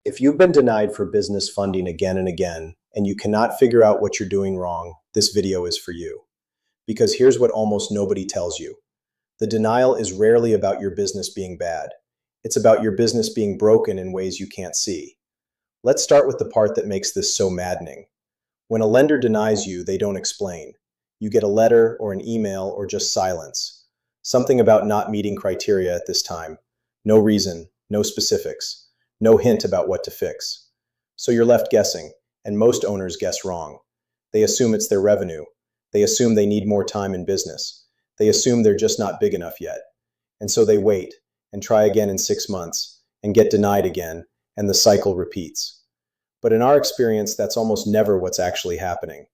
If you've been denied for business funding again and again, and you cannot figure out what you're doing wrong, this video is for you. Because here's what almost nobody tells you. The denial is rarely about your business being bad. It's about your business being broken in ways you can't see. Let's start with the part that makes this so maddening. When a lender denies you, they don't explain. You get a letter or an email or just silence. Something about not meeting criteria at this time. No reason, no specifics. No hint about what to fix. So you're left guessing, and most owners guess wrong. They assume it's their revenue. They assume they need more time in business. They assume they're just not big enough yet. And so they wait and try again in 6 months and get denied again, and the cycle repeats. But in our experience, that's almost never what's actually happening.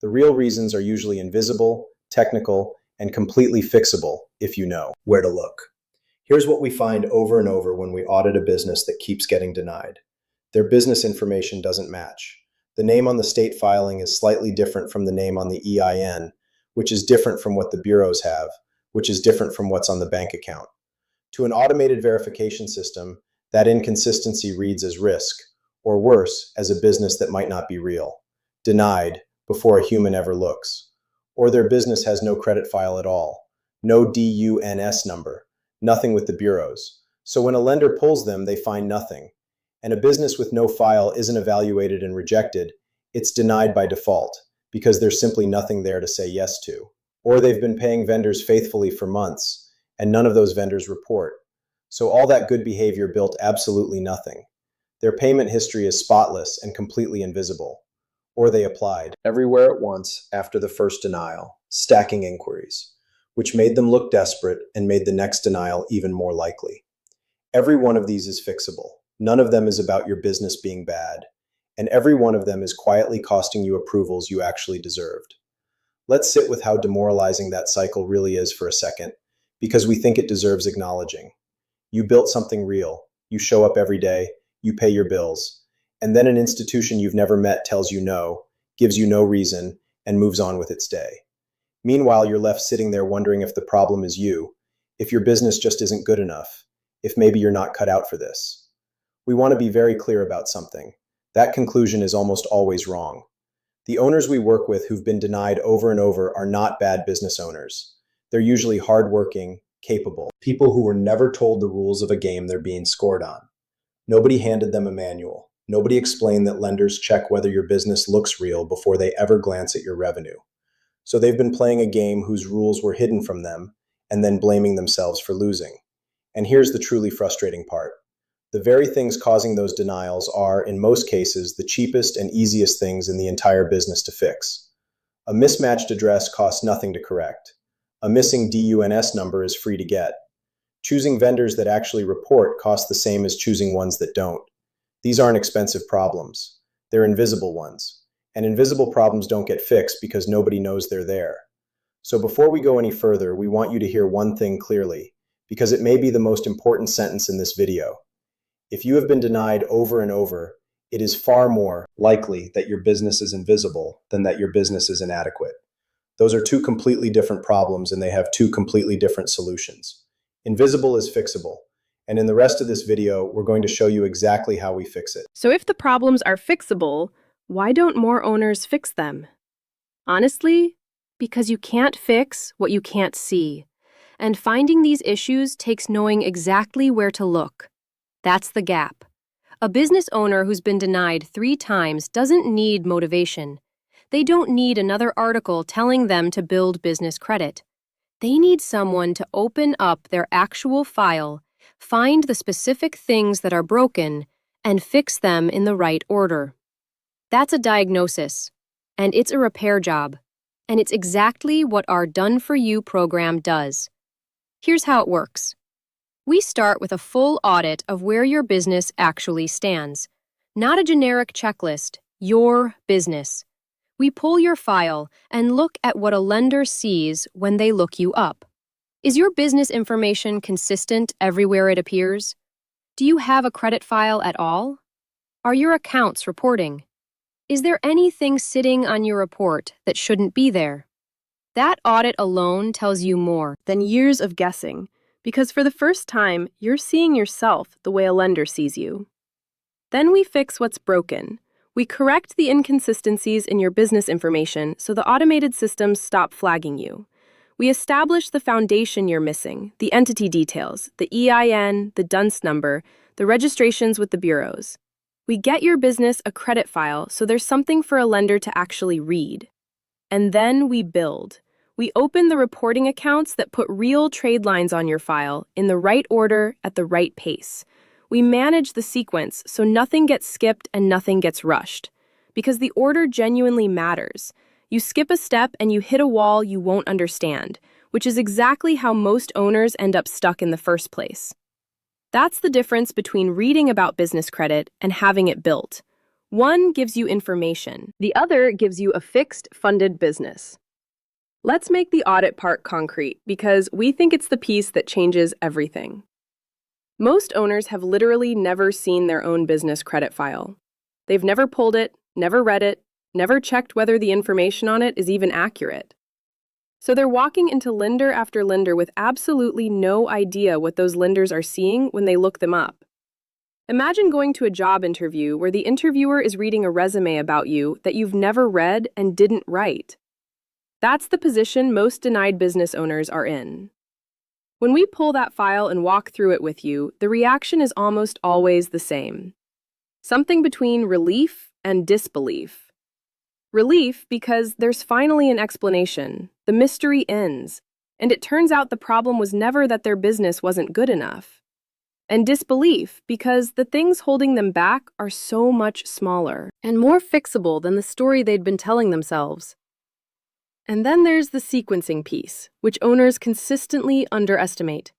The real reasons are usually invisible, technical, and completely fixable if you know where to look. Here's what we find over and over when we audit a business that keeps getting denied. Their business information doesn't match. The name on the state filing is slightly different from the name on the EIN, which is different from what the bureaus have, which is different from what's on the bank account. To an automated verification system, that inconsistency reads as risk, or worse, as a business that might not be real. Denied before a human ever looks. Or their business has no credit file at all. No DUNS number. Nothing with the bureaus. So when a lender pulls them, they find nothing. And a business with no file isn't evaluated and rejected. It's denied by default because there's simply nothing there to say yes to. Or they've been paying vendors faithfully for months, and none of those vendors report. So all that good behavior built absolutely nothing. Their payment history is spotless and completely invisible. Or they applied everywhere at once after the first denial, stacking inquiries, which made them look desperate and made the next denial even more likely. Every one of these is fixable. None of them is about your business being bad, and every one of them is quietly costing you approvals you actually deserved. Let's sit with how demoralizing that cycle really is for a second, because we think it deserves acknowledging. You built something real. You show up every day. You pay your bills. And then an institution you've never met tells you no, gives you no reason, and moves on with its day. Meanwhile, you're left sitting there wondering if the problem is you, if your business just isn't good enough, if maybe you're not cut out for this. We want to be very clear about something. That conclusion is almost always wrong. The owners we work with who've been denied over and over are not bad business owners. They're usually hardworking, capable, people who were never told the rules of a game they're being scored on. Nobody handed them a manual. Nobody explained that lenders check whether your business looks real before they ever glance at your revenue. So they've been playing a game whose rules were hidden from them and then blaming themselves for losing. And here's the truly frustrating part. The very things causing those denials are, in most cases, the cheapest and easiest things in the entire business to fix. A mismatched address costs nothing to correct. A missing DUNS number is free to get. Choosing vendors that actually report costs the same as choosing ones that don't. These aren't expensive problems. They're invisible ones. And invisible problems don't get fixed because nobody knows they're there. So before we go any further, we want you to hear one thing clearly, because it may be the most important sentence in this video. If you have been denied over and over, it is far more likely that your business is invisible than that your business is inadequate. Those are two completely different problems, and they have two completely different solutions. Invisible is fixable. And in the rest of this video, we're going to show you exactly how we fix it. So if the problems are fixable, why don't more owners fix them? Honestly, because you can't fix what you can't see. And finding these issues takes knowing exactly where to look. That's the gap. A business owner who's been denied 3 times doesn't need motivation. They don't need another article telling them to build business credit. They need someone to open up their actual file, find the specific things that are broken, and fix them in the right order. That's a diagnosis, and it's a repair job, and it's exactly what our Done For You program does. Here's how it works. We start with a full audit of where your business actually stands. Not a generic checklist, your business. We pull your file and look at what a lender sees when they look you up. Is your business information consistent everywhere it appears? Do you have a credit file at all? Are your accounts reporting? Is there anything sitting on your report that shouldn't be there? That audit alone tells you more than years of guessing, because for the first time, you're seeing yourself the way a lender sees you. Then we fix what's broken. We correct the inconsistencies in your business information so the automated systems stop flagging you. We establish the foundation you're missing, the entity details, the EIN, the DUNS number, the registrations with the bureaus. We get your business a credit file so there's something for a lender to actually read. And then we build. We open the reporting accounts that put real trade lines on your file in the right order at the right pace. We manage the sequence so nothing gets skipped and nothing gets rushed. Because the order genuinely matters. You skip a step and you hit a wall you won't understand, which is exactly how most owners end up stuck in the first place. That's the difference between reading about business credit and having it built. One gives you information. The other gives you a fixed, funded business. Let's make the audit part concrete because we think it's the piece that changes everything. Most owners have literally never seen their own business credit file. They've never pulled it, never read it, never checked whether the information on it is even accurate. So they're walking into lender after lender with absolutely no idea what those lenders are seeing when they look them up. Imagine going to a job interview where the interviewer is reading a resume about you that you've never read and didn't write. That's the position most denied business owners are in. When we pull that file and walk through it with you, the reaction is almost always the same. Something between relief and disbelief. Relief because there's finally an explanation, the mystery ends, and it turns out the problem was never that their business wasn't good enough. And disbelief because the things holding them back are so much smaller and more fixable than the story they'd been telling themselves. And then there's the sequencing piece, which owners consistently underestimate.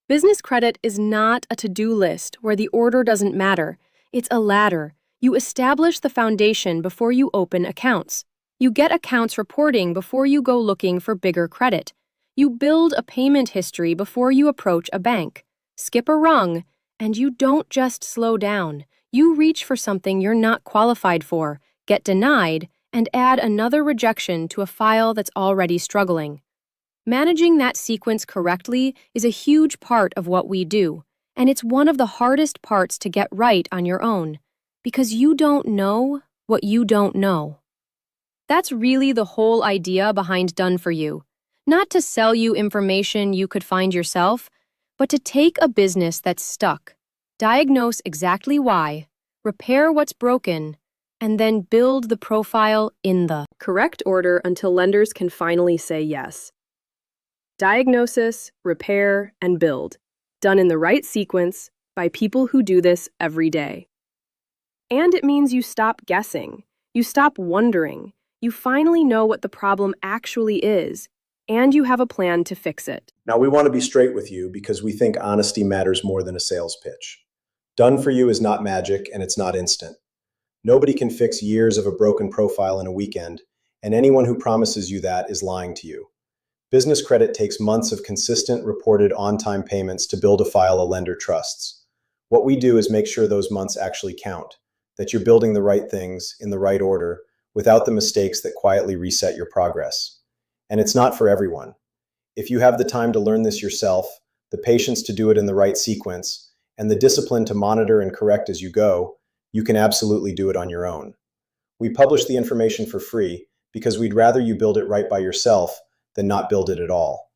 Business credit is not a to-do list where the order doesn't matter. It's a ladder. You establish the foundation before you open accounts. You get accounts reporting before you go looking for bigger credit. You build a payment history before you approach a bank. Skip a rung, and you don't just slow down. You reach for something you're not qualified for, get denied, and add another rejection to a file that's already struggling. Managing that sequence correctly is a huge part of what we do, and it's one of the hardest parts to get right on your own. Because you don't know what you don't know. That's really the whole idea behind Done For You. Not to sell you information you could find yourself, but to take a business that's stuck, diagnose exactly why, repair what's broken, and then build the profile in the correct order until lenders can finally say yes. Diagnosis, repair, and build. Done in the right sequence by people who do this every day. And it means you stop guessing, you stop wondering, you finally know what the problem actually is, and you have a plan to fix it. Now, we want to be straight with you because we think honesty matters more than a sales pitch. Done For You is not magic and it's not instant. Nobody can fix years of a broken profile in a weekend, and anyone who promises you that is lying to you. Business credit takes months of consistent, reported on-time payments to build a file a lender trusts. What we do is make sure those months actually count, that you're building the right things in the right order without the mistakes that quietly reset your progress. And it's not for everyone. If you have the time to learn this yourself, the patience to do it in the right sequence, and the discipline to monitor and correct as you go, you can absolutely do it on your own. We publish the information for free because we'd rather you build it right by yourself than not build it at all.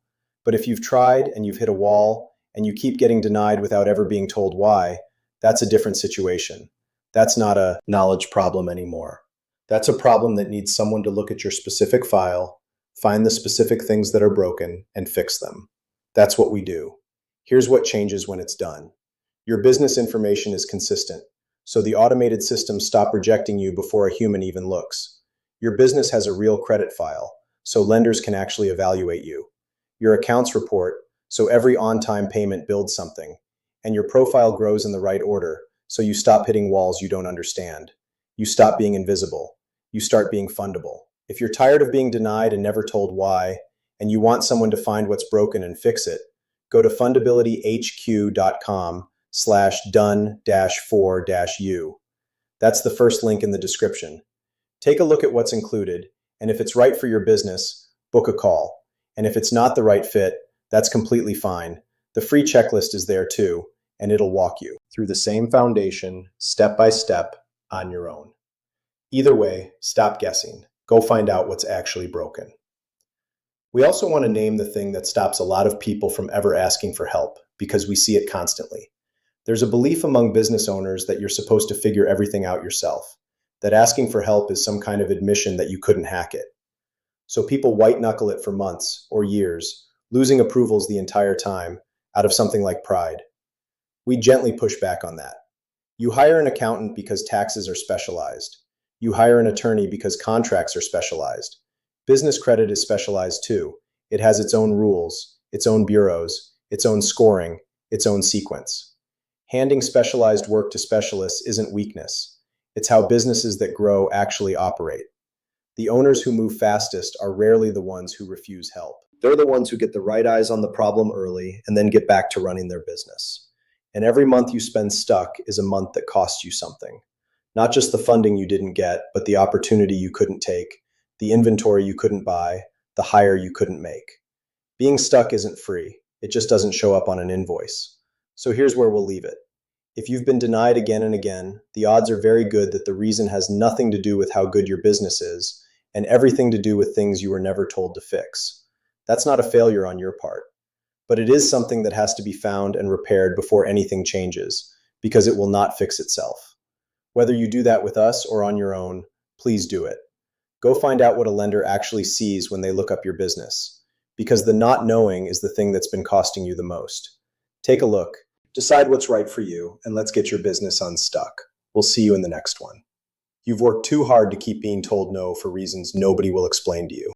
But if you've tried and you've hit a wall and you keep getting denied without ever being told why, that's a different situation. That's not a knowledge problem anymore. That's a problem that needs someone to look at your specific file, find the specific things that are broken, and fix them. That's what we do. Here's what changes when it's done. Your business information is consistent, so the automated systems stop rejecting you before a human even looks. Your business has a real credit file, so lenders can actually evaluate you. Your accounts report, so every on-time payment builds something. And your profile grows in the right order, so you stop hitting walls you don't understand. You stop being invisible. You start being fundable. If you're tired of being denied and never told why, and you want someone to find what's broken and fix it, go to fundabilityhq.com/done-4-u. That's the first link in the description. Take a look at what's included, and if it's right for your business, book a call. And if it's not the right fit, that's completely fine. The free checklist is there too, and it'll walk you through the same foundation, step by step, on your own. Either way, stop guessing. Go find out what's actually broken. We also want to name the thing that stops a lot of people from ever asking for help, because we see it constantly. There's a belief among business owners that you're supposed to figure everything out yourself, that asking for help is some kind of admission that you couldn't hack it. So people white-knuckle it for months or years, losing approvals the entire time out of something like pride. We gently push back on that. You hire an accountant because taxes are specialized. You hire an attorney because contracts are specialized. Business credit is specialized too. It has its own rules, its own bureaus, its own scoring, its own sequence. Handing specialized work to specialists isn't weakness. It's how businesses that grow actually operate. The owners who move fastest are rarely the ones who refuse help. They're the ones who get the right eyes on the problem early and then get back to running their business. And every month you spend stuck is a month that costs you something. Not just the funding you didn't get, but the opportunity you couldn't take, the inventory you couldn't buy, the hire you couldn't make. Being stuck isn't free. It just doesn't show up on an invoice. So here's where we'll leave it. If you've been denied again and again, the odds are very good that the reason has nothing to do with how good your business is, and everything to do with things you were never told to fix. That's not a failure on your part. But it is something that has to be found and repaired before anything changes, because it will not fix itself. Whether you do that with us or on your own, please do it. Go find out what a lender actually sees when they look up your business, because the not knowing is the thing that's been costing you the most. Take a look, decide what's right for you, and let's get your business unstuck. We'll see you in the next one. You've worked too hard to keep being told no for reasons nobody will explain to you.